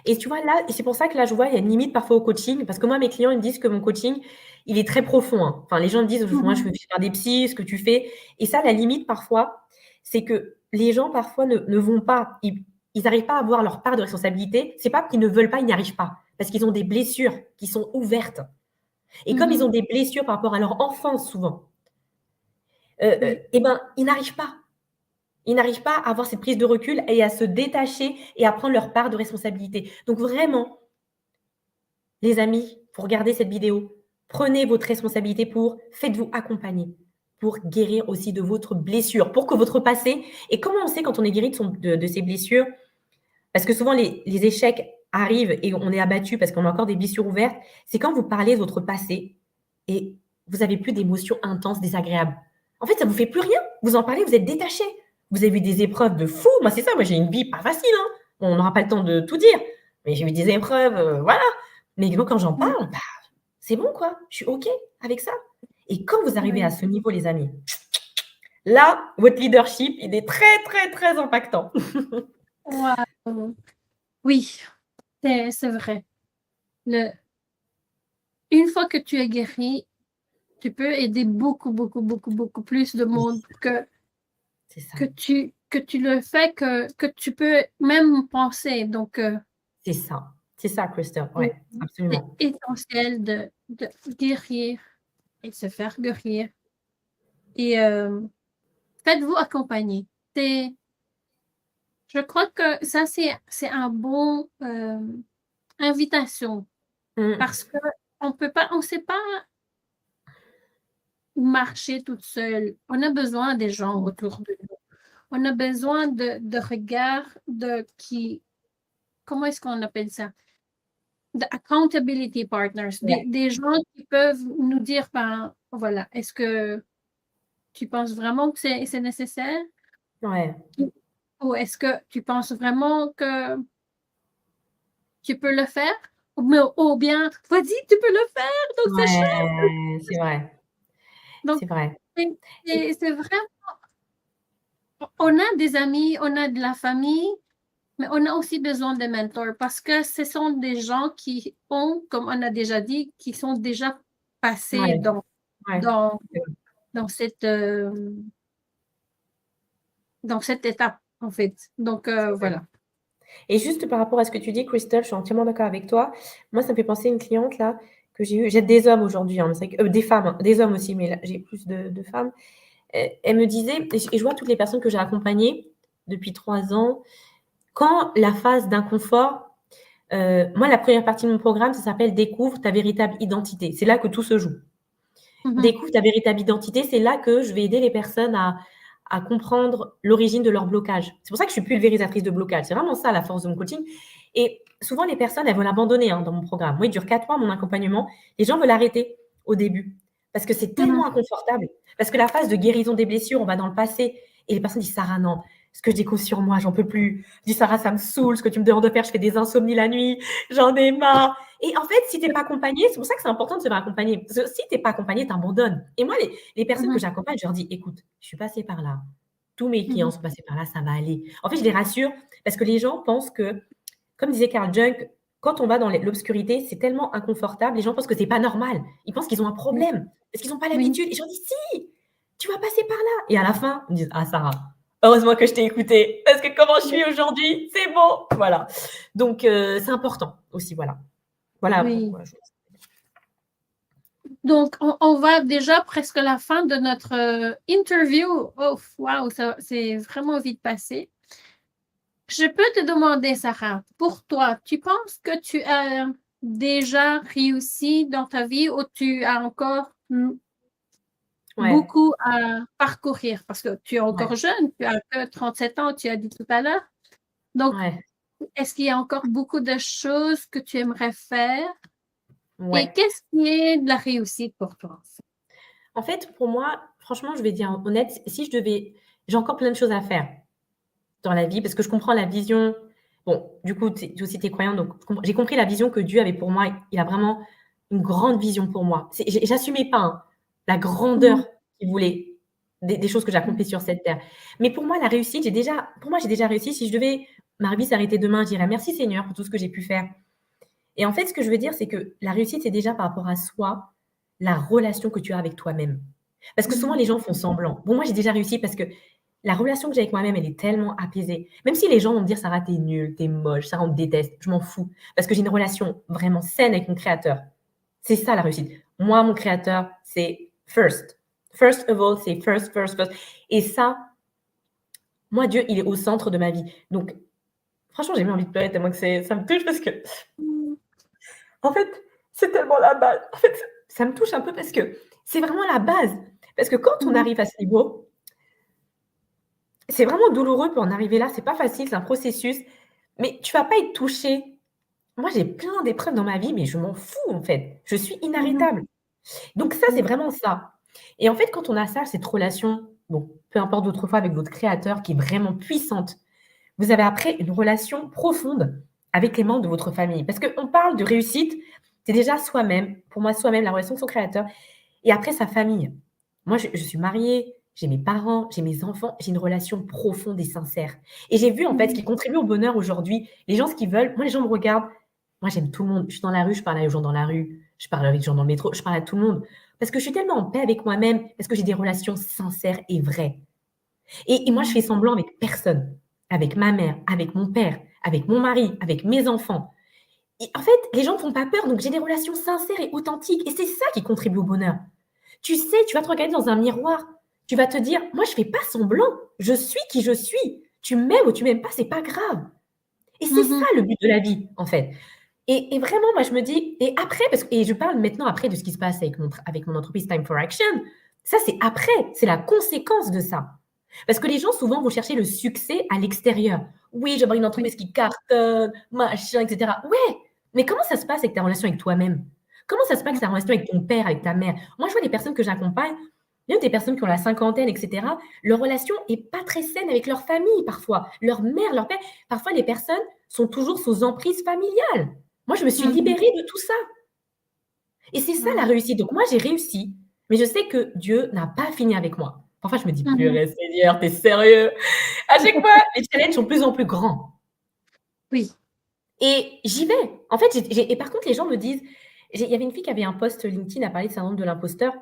Et tu vois, là, et c'est pour ça que là, je vois, il y a une limite parfois au coaching, parce que moi, mes clients, ils me disent que mon coaching, il est très profond, hein. Enfin, les gens me disent, moi, je veux faire des psys, ce que tu fais. Et ça, la limite parfois, c'est que les gens parfois ne vont pas, ils n'arrivent pas à avoir leur part de responsabilité. C'est pas qu'ils ne veulent pas, ils n'y arrivent pas, parce qu'ils ont des blessures qui sont ouvertes. Et comme ils ont des blessures par rapport à leur enfance souvent, eh ben, ils n'arrivent pas. Ils n'arrivent pas à avoir cette prise de recul et à se détacher et à prendre leur part de responsabilité. Donc vraiment, les amis, pour regarder cette vidéo, prenez votre responsabilité faites-vous accompagner pour guérir aussi de votre blessure, pour que votre passé, et comment on sait quand on est guéri de ses blessures? Parce que souvent les échecs arrivent et on est abattu parce qu'on a encore des blessures ouvertes, c'est quand vous parlez de votre passé et vous avez plus d'émotions intenses, désagréables. En fait, ça vous fait plus rien. Vous en parlez, vous êtes détaché. Vous avez eu des épreuves de fou. Moi, c'est ça, moi j'ai une vie pas facile, hein. On n'aura pas le temps de tout dire, mais j'ai eu des épreuves, voilà. Mais donc quand j'en parle, bah, c'est bon quoi, je suis OK avec ça. Et quand vous arrivez à ce niveau, les amis, là, votre leadership, il est très, très, très impactant. Wow. Oui, c'est vrai. Une fois que tu es guéri, tu peux aider beaucoup, beaucoup, beaucoup, beaucoup plus de monde C'est ça. que tu que tu le fais, que tu peux même penser. Donc, C'est ça, Crystal. c'est Ouais, absolument. essentiel de guérir et se faire guérir. Et faites-vous accompagner. Je crois que ça, c'est un bon invitation Mm. parce que on sait pas marcher toute seule. On a besoin des gens autour de nous. On a besoin de regards comment est-ce qu'on appelle ça? De accountability partners, Ouais, des gens qui peuvent nous dire, ben, voilà, est-ce que tu penses vraiment que c'est nécessaire? ouais, Ou est-ce que tu penses vraiment que tu peux le faire? Ou bien, vas-y, tu peux le faire, donc c'est chouette. ouais, c'est vrai, Donc, c'est vrai. c'est vrai, on a des amis, on a de la famille, mais on a aussi besoin de mentors parce que ce sont des gens qui ont, comme on a déjà dit, qui sont déjà passés Ouais, ouais. dans, C'est vrai. dans dans cette étape, en fait. Donc, voilà. Et juste par rapport à ce que tu dis, Crystal, je suis entièrement d'accord avec toi. Moi, ça me fait penser à une cliente là que j'ai eue. J'ai des hommes aujourd'hui, hein, mais des femmes, hein, des hommes aussi, mais là, j'ai plus de femmes. Elle me disait, et je vois toutes les personnes que j'ai accompagnées depuis 3 ans, quand la phase d'inconfort, moi, la première partie de mon programme, ça s'appelle Découvre ta véritable identité. C'est là que tout se joue. Mhm, Découvre ta véritable identité, c'est là que je vais aider les personnes à comprendre l'origine de leur blocage. C'est pour ça que je suis pulvérisatrice de blocage. C'est vraiment ça la force de mon coaching. Et souvent, les personnes, elles veulent abandonner dans mon programme. Moi, il dure 4 mois, mon accompagnement. Les gens veulent arrêter au début parce que c'est mhm, tellement inconfortable. Parce que la phase de guérison des blessures, on va dans le passé. Et les personnes disent, Sarah, non, ce que je découvre sur moi, j'en peux plus. Je dis, Sarah, ça me saoule, ce que tu me demandes de faire, je fais des insomnies la nuit, j'en ai marre. Et en fait, si tu n'es pas accompagné, c'est pour ça que c'est important de se faire accompagner. Parce que si tu n'es pas accompagné, tu abandonnes. Et moi, les personnes que mhm, j'accompagne, je leur dis, écoute, je suis passée par là. Tous mes clients mhm, sont passés par là, ça va aller. En fait, je les rassure parce que les gens pensent que, comme disait Carl Jung, quand on va dans l'obscurité, c'est tellement inconfortable, les gens pensent que c'est pas normal. Ils pensent qu'ils ont un mhm. problème parce qu'ils n'ont pas Oui, l'habitude. Et je leur dis, si, tu vas passer par là. Et à la fin, ils me disent, ah Sarah, heureusement que je t'ai écouté parce que comment je oui, suis aujourd'hui, c'est bon. Voilà. Donc, c'est important aussi. Voilà. Voilà oui. pourquoi Donc, on va déjà presque à la fin de notre interview. Oh, wow, ça, c'est vraiment vite passé. Je peux te demander, Sarah, pour toi, tu penses que tu as déjà réussi dans ta vie ou tu as encore Ouais, beaucoup à parcourir parce que tu es ouais, encore jeune, tu as que 37 ans, tu as dit tout à l'heure. Donc, ouais, est-ce qu'il y a encore beaucoup de choses que tu aimerais faire? Et ouais. qu'est-ce qui est de la réussite pour toi? En fait, pour moi, franchement, je vais dire honnête, si je devais, j'ai encore plein de choses à faire dans la vie parce que je comprends la vision. Bon, du coup, tu aussi, tu es croyante, donc j'ai compris la vision que Dieu avait pour moi. Il a vraiment une grande vision pour moi. J'assumais pas la Mhm, grandeur qu'il voulait des choses que j'accomplis sur cette terre. Mais pour moi, la réussite, pour moi, j'ai déjà réussi. Si je devais, ma vie s'arrêter demain, je dirais merci Seigneur pour tout ce que j'ai pu faire. Et en fait, ce que je veux dire, c'est que la réussite, c'est déjà par rapport à soi, la relation que tu as avec toi-même. Parce que souvent, mhm, les gens font semblant. Bon, moi, j'ai déjà réussi parce que la relation que j'ai avec moi-même, elle est tellement apaisée. Même si les gens vont me dire, Sarah, t'es nulle, t'es moche, Sarah, on te déteste, je m'en fous. Parce que j'ai une relation vraiment saine avec mon créateur. C'est ça la réussite. Moi, mon créateur, c'est first. First of all, c'est first, first, first. Et ça, moi, Dieu, il est au centre de ma vie. Donc, franchement, j'ai même envie de pleurer tellement que ça me touche parce que mhm, en fait, c'est tellement la base. En fait, ça me touche un peu parce que c'est vraiment la base. Parce que quand on mhm, arrive à ce niveau, c'est vraiment douloureux pour en arriver là. C'est pas facile, c'est un processus. Mais tu vas pas être touché. Moi, j'ai plein d'épreuves dans ma vie, mais je m'en fous en fait. Je suis mhm, inarrêtable. Donc ça, c'est mhm, vraiment ça. Et en fait, quand on a ça, cette relation, bon, peu importe d'autres fois avec votre créateur qui est vraiment puissante, vous avez après une relation profonde avec les membres de votre famille. Parce qu'on parle de réussite, c'est déjà soi-même, pour moi, soi-même, la relation de son créateur, et après sa famille. Moi, je suis mariée, j'ai mes parents, j'ai mes enfants, j'ai une relation profonde et sincère. Et j'ai vu, en fait, ce mhm, qui contribue au bonheur aujourd'hui, les gens, ce qu'ils veulent, moi, les gens me regardent, moi, j'aime tout le monde. Je suis dans la rue, je parle aux gens dans la rue, je parle avec les gens dans le métro, je parle à tout le monde. Parce que je suis tellement en paix avec moi-même, parce que j'ai des relations sincères et vraies. Et moi, je fais semblant avec personne. Avec ma mère, avec mon père, avec mon mari, avec mes enfants. Et en fait, les gens ne font pas peur, donc j'ai des relations sincères et authentiques. Et c'est ça qui contribue au bonheur. Tu sais, tu vas te regarder dans un miroir. Tu vas te dire, moi, je ne fais pas semblant. Je suis qui je suis. Tu m'aimes ou tu m'aimes pas, c'est pas grave. Et c'est ça Mhm. le but de la vie, en fait. Et vraiment, moi, je me dis, et après, et je parle maintenant après de ce qui se passe avec mon entreprise Time for Action, ça, c'est après, c'est la conséquence de ça. Parce que les gens, souvent, vont chercher le succès à l'extérieur. Oui, je veux avoir une Oui. entreprise qui cartonne, machin, etc. Ouais, mais comment ça se passe avec ta relation avec toi-même? Comment ça se passe avec ta relation avec ton père, avec ta mère? Moi, je vois des personnes que j'accompagne, même des personnes qui ont la cinquantaine, etc. Leur relation est pas très saine avec leur famille, parfois. Leur mère, leur père. Parfois, les personnes sont toujours sous emprise familiale. Moi, je me suis Mhm. libérée de tout ça. Et c'est ça la Mhm. réussite. Donc, moi, j'ai réussi, mais je sais que Dieu n'a pas fini avec moi. Parfois, je me dis, Mhm. purée, Seigneur, t'es sérieux? À chaque fois, les challenges sont de plus en plus grands. Oui. Et j'y vais. En fait, et par contre, les gens me disent, il y avait une fille qui avait un post LinkedIn à parler de syndrome de l'imposteur.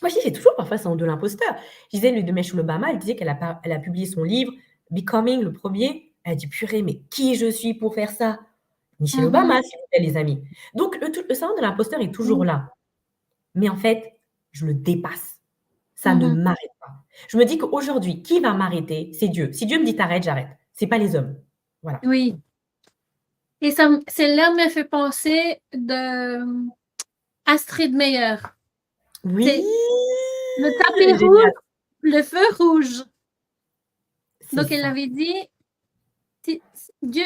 Moi, je dis, j'ai toujours parfois syndrome de l'imposteur. Je disais, de Michelle Obama, elle disait elle a publié son livre, Becoming, le premier. Elle a dit, purée, mais qui je suis pour faire ça? Michelle Mhm. Obama, s'il vous plaît, les amis. Donc, le syndrome de l'imposteur est toujours là. Mais en fait, je le dépasse. Ça ne Mhm. m'arrête pas. Je me dis qu'aujourd'hui, qui va m'arrêter? C'est Dieu. Si Dieu me dit t'arrêtes, j'arrête. C'est pas les hommes. Voilà. Oui. Et celle-là me fait penser de Astrid Meyer. Oui, C'est le elle tapis est géniale. rouge, le feu rouge. C'est Donc, elle ça. avait dit, si-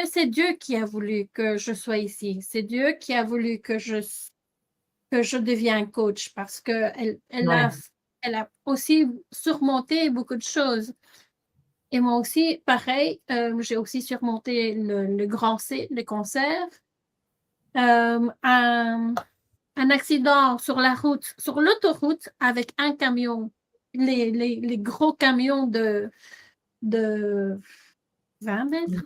c'est Dieu qui a voulu que je sois ici. C'est Dieu qui a voulu que je devienne coach parce que Ouais. elle a aussi surmonté beaucoup de choses. Et moi aussi, pareil, j'ai aussi surmonté le cancer. Un accident sur la route, sur l'autoroute avec un camion, les gros camions de 20 mètres.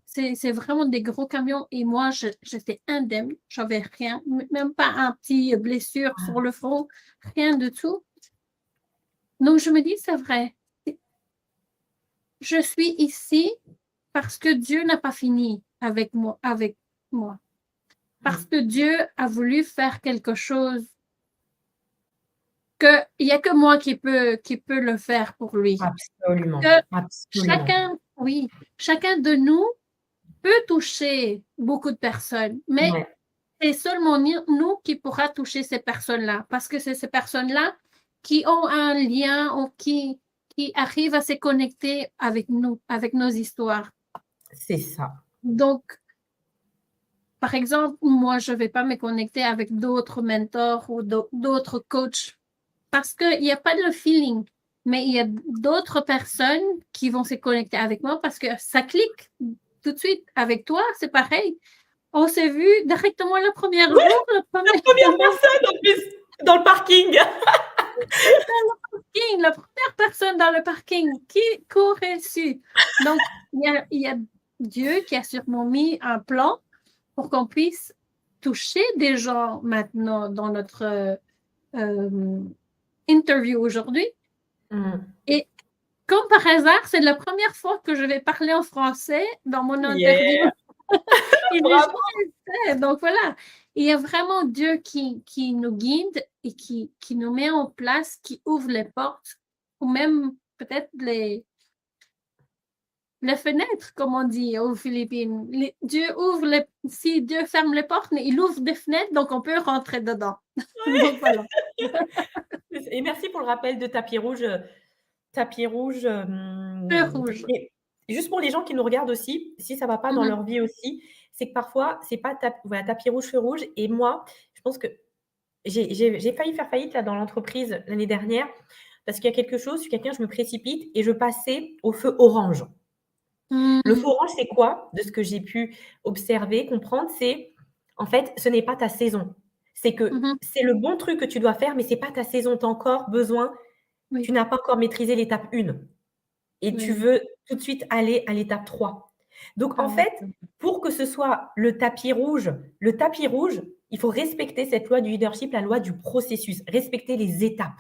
C'est vraiment des gros camions et moi, j'étais indemne, j'avais rien, même pas un petit blessure sur le front, rien du tout. Donc, je me dis, c'est vrai, je suis ici parce que Dieu n'a pas fini avec moi, parce que Dieu a voulu faire quelque chose que il y a que moi qui peut le faire pour lui. Absolument. Que Absolument. oui, chacun de nous peut toucher beaucoup de personnes, mais Ouais. c'est seulement nous qui pourra toucher ces personnes-là, parce que c'est ces personnes-là qui ont un lien ou qui arrivent à se connecter avec nous, avec nos histoires. C'est ça. Donc, par exemple, moi, je ne vais pas me connecter avec d'autres mentors ou d'autres coachs parce qu'il n'y a pas de feeling. Mais il y a d'autres personnes qui vont se connecter avec moi parce que ça clique tout de suite. Avec toi, c'est pareil. On s'est vu directement le premier Ouais, jour, la première personne en plus dans le parking. la première personne dans le parking qui courait dessus. Donc, il y a Dieu qui a sûrement mis un plan pour qu'on puisse toucher des gens maintenant dans notre interview aujourd'hui. Et comme par hasard, c'est la première fois que je vais parler en français dans mon interview. Yeah. Et j'ai Bravo. jamais fait. Donc voilà, il y a vraiment Dieu qui nous guide et qui nous met en place, qui ouvre les portes, ou même peut-être les fenêtres, comme on dit aux Philippines. Dieu ouvre si Dieu ferme les portes, mais il ouvre des fenêtres, donc on peut rentrer dedans. Donc voilà. Et merci pour le rappel de tapis rouge. Tapis rouge. Feu rouge. Et juste pour les gens qui nous regardent aussi, si ça ne va pas dans Mhm. leur vie aussi, c'est que parfois, c'est pas voilà, tapis rouge, feu rouge. Et moi, je pense que j'ai failli faire faillite là, dans l'entreprise l'année dernière parce qu'il y a quelque chose, je suis quelqu'un, je me précipite et je passais au feu orange. Le feu Mhm. orange, c'est quoi? De ce que j'ai pu observer, comprendre, c'est en fait, ce n'est pas ta saison. C'est que Mhm. c'est le bon truc que tu dois faire, mais ce n'est pas ta saison. Tu as encore besoin, tu Oui, n'as pas encore maîtrisé l'étape 1 et oui, tu oui. veux tout de suite aller à l'étape 3. Donc, en Ah, fait, pour que ce soit le tapis rouge, il faut respecter cette loi du leadership, la loi du processus, respecter les étapes.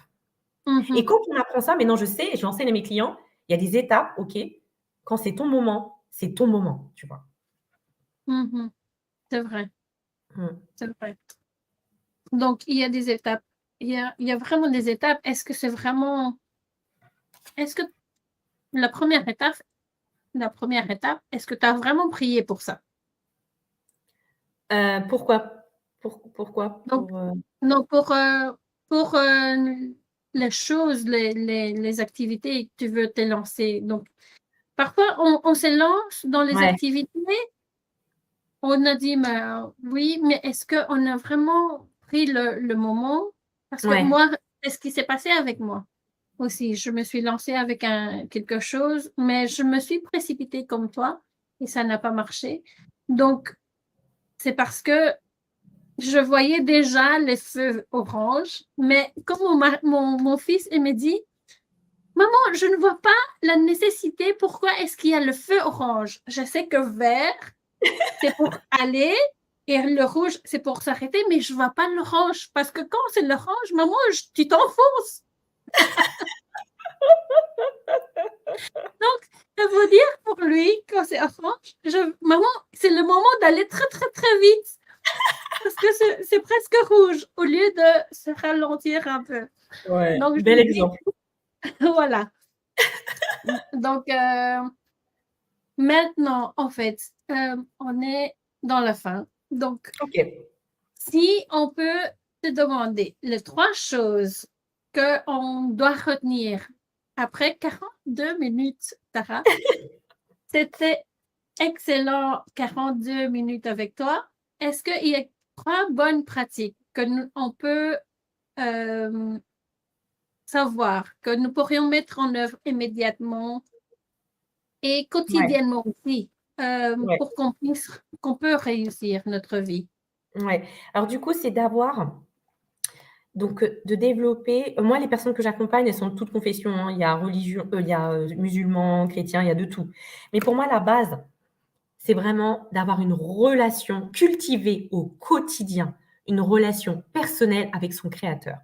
Et Mhm, quand on apprend ça, maintenant je sais, et je l'enseigne à mes clients, il y a des étapes, OK, quand c'est ton moment, tu vois. mhm. C'est vrai, Mmh. c'est vrai. Donc, il y a des étapes. Il y a vraiment des étapes. Est-ce que la première étape, est-ce que tu as vraiment prié pour ça? Pourquoi? Pourquoi? Donc, non, pour les choses, les activités que tu veux te lancer. Donc, parfois, on se lance dans les Ouais, activités, on a dit, mais, oui, mais est-ce qu'on a vraiment pris le moment? Parce que ouais, moi, c'est ce qui s'est passé avec moi aussi. Je me suis lancée avec quelque chose, mais je me suis précipitée comme toi et ça n'a pas marché. Donc, c'est parce que je voyais déjà les feux orange, mais comme mon fils, il me dit, maman, je ne vois pas la nécessité, pourquoi est-ce qu'il y a le feu orange? Je sais que vert, c'est pour aller et le rouge, c'est pour s'arrêter, mais je vois pas l'orange parce que quand c'est l'orange, maman, tu t'enfonces. Donc, ça veut dire pour lui, quand c'est orange, maman, c'est le moment d'aller très, très, très vite parce que c'est presque rouge au lieu de se ralentir un peu. ouais, Donc, je bel lui dis, exemple. voilà. Donc, maintenant, en fait, on est dans la fin. Donc, OK. si on peut te demander les 3 choses qu'on doit retenir après 42 minutes, Tara, c'était excellent 42 minutes avec toi. Est-ce qu'il y a 3 bonnes pratiques que on peut euh, savoir, que nous pourrions mettre en œuvre immédiatement et Ouais, quotidiennement aussi, ouais, pour qu'on peut réussir notre vie? ouais. Alors du coup, c'est d'avoir donc de développer moi, les personnes que j'accompagne, elles sont de toutes confessions, hein. Il y a religion il y a, musulmans, chrétiens, il y a de tout. Mais pour moi, la base, c'est vraiment d'avoir une relation cultivée au quotidien, une relation personnelle avec son créateur.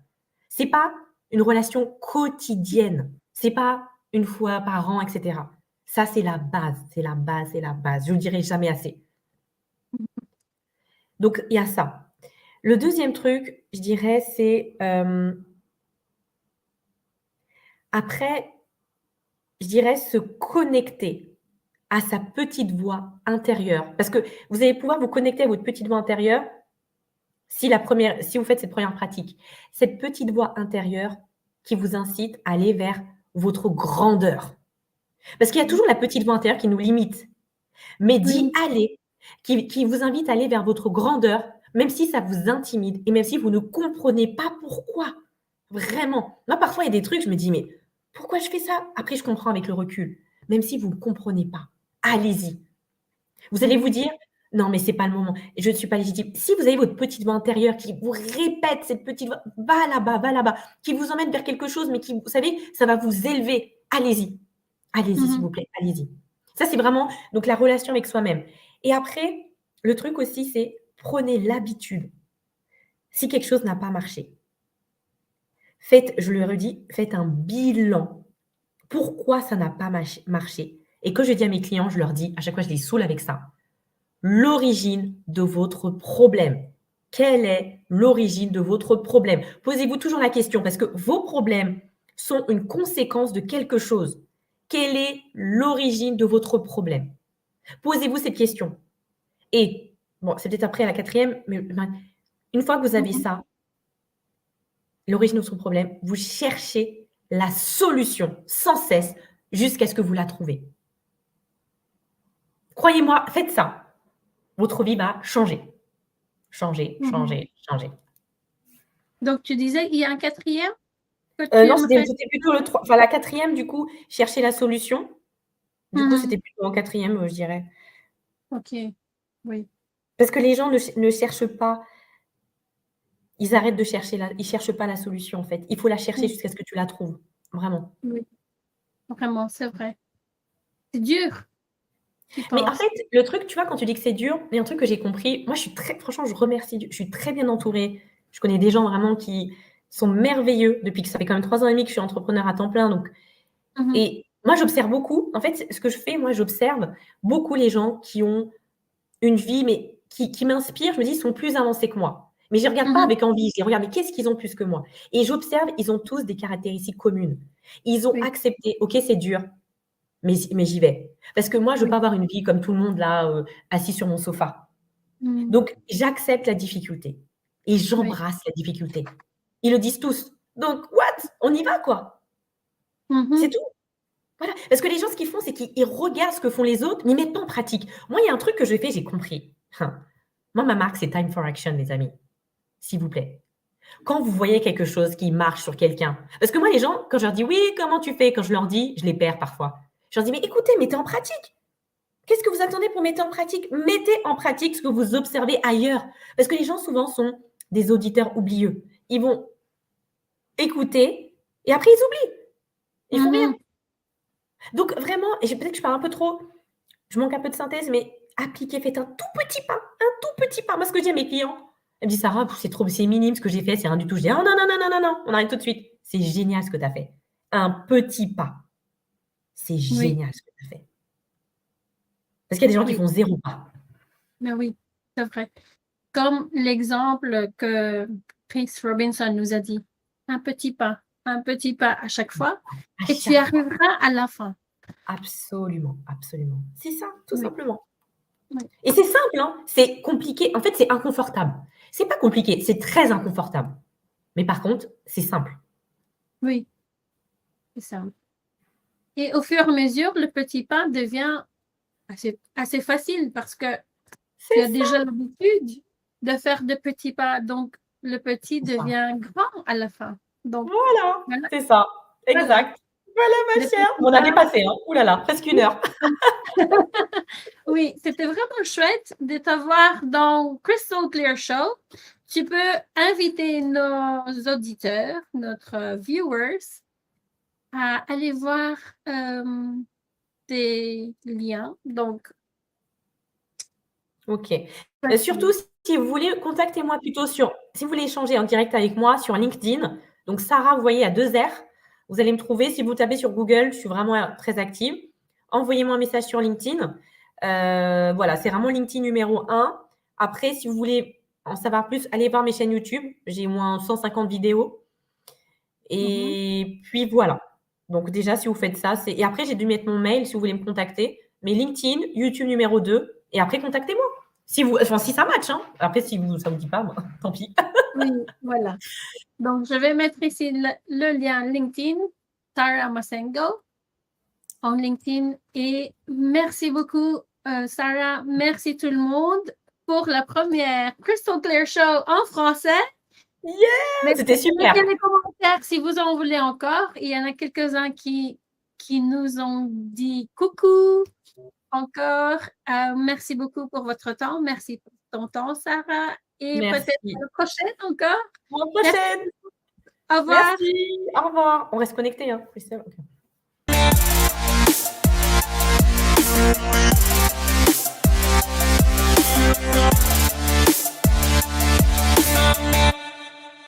C'est pas une relation quotidienne, c'est pas une fois par an et cetera. Ça, c'est la base, c'est la base, c'est la base. Je le dirai jamais assez. Donc il y a ça. Le deuxième truc, je dirais, c'est, après, je dirais se connecter à sa petite voix intérieure. Parce que vous allez pouvoir vous connecter à votre petite voix intérieure si vous faites cette première pratique. Cette petite voix intérieure qui vous incite à aller vers votre grandeur. Parce qu'il y a toujours la petite voix intérieure qui nous limite. Mais d'y Oui. aller, qui vous invite à aller vers votre grandeur, même si ça vous intimide et même si vous ne comprenez pas pourquoi. Vraiment. Moi, parfois, il y a des trucs, je me dis, mais pourquoi je fais ça? Après, je comprends avec le recul. Même si vous ne comprenez pas, allez-y. Vous allez vous Mhm. dire, non, mais c'est pas le moment. Je ne suis pas légitime. Si vous avez votre petite voix intérieure qui vous répète cette petite voix, va là-bas, qui vous emmène vers quelque chose, mais qui, vous savez, ça va vous élever. Allez-y. Allez-y, s'il Mhm. vous plaît. Allez-y. Ça, c'est vraiment donc la relation avec soi-même. Et après, le truc aussi, c'est prenez l'habitude. Si quelque chose n'a pas marché, faites, je le redis, faites un bilan. Pourquoi ça n'a pas marché? Et que je dis à mes clients, je leur dis, à chaque fois, je les saoule avec ça. L'origine de votre problème. Quelle est l'origine de votre problème? Posez-vous toujours la question parce que vos problèmes sont une conséquence de quelque chose. Quelle est l'origine de votre problème? Posez-vous cette question. Et bon, c'est peut-être après la quatrième, mais une fois que vous avez Mhm. ça, l'origine de son problème, vous cherchez la solution sans cesse jusqu'à ce que vous la trouvez. Croyez-moi, faites ça. Votre vie va changer. Changer, Mhm. changer, changer. Donc, tu disais qu'il y a un quatrième que tu Non, c'était aimerais. c'était plutôt le 3, enfin la quatrième du coup, chercher la solution. Du coup, Mhm. c'était plutôt en quatrième, je dirais. Ok, oui. Parce que les gens ne cherchent pas, ils arrêtent de chercher ils cherchent pas la solution en fait. Il faut la chercher Oui, jusqu'à ce que tu la trouves, vraiment. oui, vraiment, c'est vrai. C'est dur, tu Mais en penses. fait, le truc, tu vois, quand tu dis que c'est dur, il y a un truc que j'ai compris, moi je suis très franchement, je remercie Dieu, je suis très bien entourée. Je connais des gens vraiment sont merveilleux depuis que ça fait quand même 3 ans et demi que je suis entrepreneur à temps plein. Donc, Mhm. et moi, j'observe beaucoup. En fait, ce que je fais, moi, j'observe beaucoup les gens qui ont une vie, mais qui m'inspirent. Je me dis, ils sont plus avancés que moi. Mais je ne regarde pas Mhm. avec envie. Je regarde, mais qu'est-ce qu'ils ont plus que moi? Et j'observe, ils ont tous des caractéristiques communes. Ils ont Oui. accepté, OK, c'est dur, mais j'y vais. Parce que moi, je ne veux Oui. pas avoir une vie comme tout le monde là, assis sur mon sofa. Mhm. Donc, j'accepte la difficulté et Oui. j'embrasse la difficulté. Ils le disent tous. Donc, what? On y va, quoi. C'est Mhm. tout. Voilà. Parce que les gens, ce qu'ils font, c'est qu'ils regardent ce que font les autres, mais ils ne mettent pas en pratique. Moi, il y a un truc que je fais, j'ai compris. Moi, ma marque, c'est Time for Action, les amis. S'il vous plaît. Quand vous voyez quelque chose qui marche sur quelqu'un, parce que moi, les gens, quand je leur dis oui, comment tu fais? Quand je leur dis, je les perds parfois. Je leur dis, mais écoutez, mettez en pratique. Qu'est-ce que vous attendez pour mettre en pratique? Mettez en pratique ce que vous observez ailleurs. Parce que les gens, souvent, sont des auditeurs oublieux. Ils vont écouter et après, ils oublient. Ils font rien. Mhm. Donc, vraiment, et peut-être que je parle un peu trop, je manque un peu de synthèse, mais appliquez, faites un tout petit pas. Un tout petit pas. Moi, ce que je dis à mes clients, elle me dit, Sarah, c'est minime ce que j'ai fait, c'est rien du tout. Je dis, oh non, non, non, non, non, non, on arrête tout de suite. C'est génial ce que tu as fait. Un petit pas. C'est Oui. génial ce que tu as fait. Parce qu'il y a des gens qui Oui. font 0 pas. Mais oui, c'est vrai. Comme l'exemple que Chris Robinson nous a dit, un petit pas à chaque fois, À et tu y chaque fois. arriveras à la fin. Absolument, absolument. C'est ça, tout Oui. simplement. Oui. Et c'est simple, hein. C'est compliqué. En fait, c'est inconfortable. C'est pas compliqué, c'est très inconfortable. Mais par contre, c'est simple. Oui, c'est ça. Et au fur et à mesure, le petit pas devient assez facile parce que tu as C'est ça. déjà l'habitude de faire de petits pas. Donc, le petit C'est ça. devient grand à la fin. Donc, Voilà, voilà. c'est ça. Voilà. Exact. Voilà, ma Le chère. petit On a pas. dépassé, hein. Ouh là là, presque 1 heure. Oui, c'était vraiment chouette de t'avoir dans Crystal Clear Show. Tu peux inviter nos auditeurs, notre viewers, à aller voir tes liens. Donc, OK. Surtout, si vous voulez, contactez-moi plutôt si vous voulez échanger en direct avec moi sur LinkedIn. Donc, Sarah, vous voyez, à 2 R. Vous allez me trouver. Si vous tapez sur Google, je suis vraiment très active. Envoyez-moi un message sur LinkedIn. Voilà, c'est vraiment LinkedIn numéro 1. Après, si vous voulez en savoir plus, allez voir mes chaînes YouTube. J'ai moins 150 vidéos. Et puis, voilà. Donc, déjà, si vous faites ça, et après, j'ai dû mettre mon mail si vous voulez me contacter. Mais LinkedIn, YouTube numéro 2. Et après, contactez-moi. Si ça match, hein. Après, si ça vous dit pas, bah, tant pis. oui, voilà. Donc, je vais mettre ici le lien LinkedIn, Sarah Masengo, en LinkedIn. Et merci beaucoup, Sarah. Merci tout le monde pour la première Crystal Clear Show en français. Yeah! C'était super. Mettez les commentaires si vous en voulez encore. Il y en a quelques-uns qui nous ont dit coucou encore. Merci beaucoup pour votre temps. Merci pour ton temps, Sarah. Et Merci. peut-être à la prochaine encore. À la prochaine. Au revoir. Merci. Au revoir. On reste connectés, hein, Christelle. Okay.